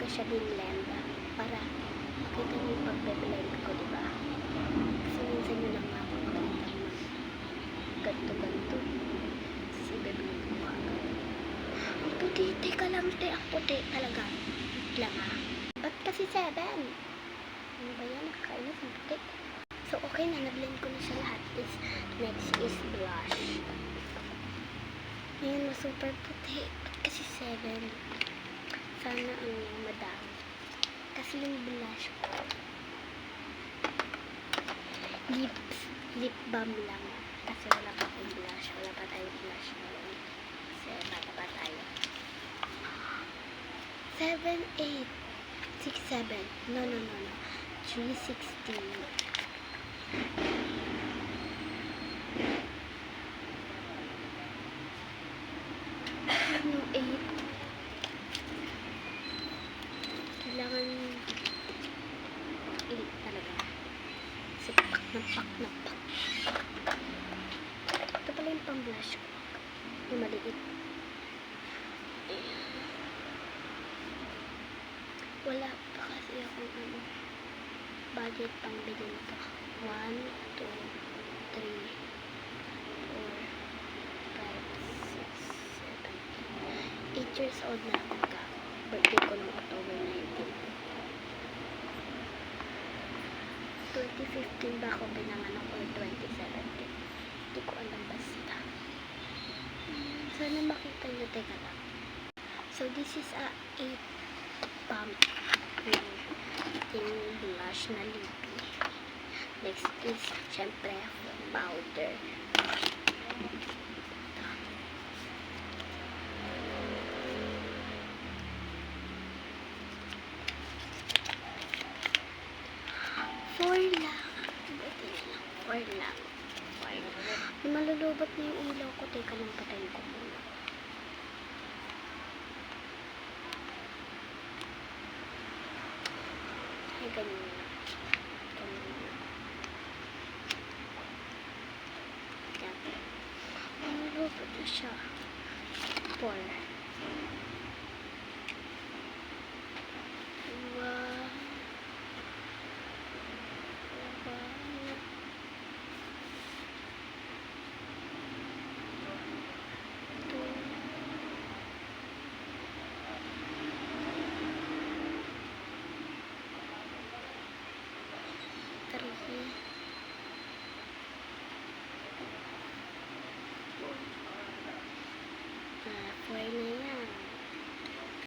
ko siya din-blend para makita niyo yung pagbe-blend ko, diba? Kasi minsan yun lang mapapakita mo ganto-ganto. Kasi i-blend ko agad. Ang puti, teka lang, ang puti talaga. Wait lang Ba't kasi 7? Ano ba yan? Nakakainis ang puti. So, okay na. Na-blend ko na siya lahat. Next is blush. Ngayon, super puti. Ba't kasi 7? Sana ang madami. Kasi yung blush ko. Lip balm lang. Kasi wala pa akong blush. Wala pa tayong blush ngayon. Kasi bata pa tayo. 7, 8, 6, 7. No. 316. Yung 8. Kailangan 8 talaga. Kasi pak na pak. Ito pala yung pang-blush ko. Yung maliit. Wala pa kasi akong budget pang bili nito. 1, 2, 3, 4, 5, 6, 7, 8 years old na ako ka. Birthday ko noong October 19. 2015 ba ako pinanganak or 2017? Hindi ko alam basta. Sana makita nyo. Teka lang. So this is a 8 pump yung blush na lippy. Next is syempre powder. Four lang. Malulubat na yung ilaw ko. Teka lang, patayin ko muna. Ay, ganyan na. Yan. Malulubat na siya. 4.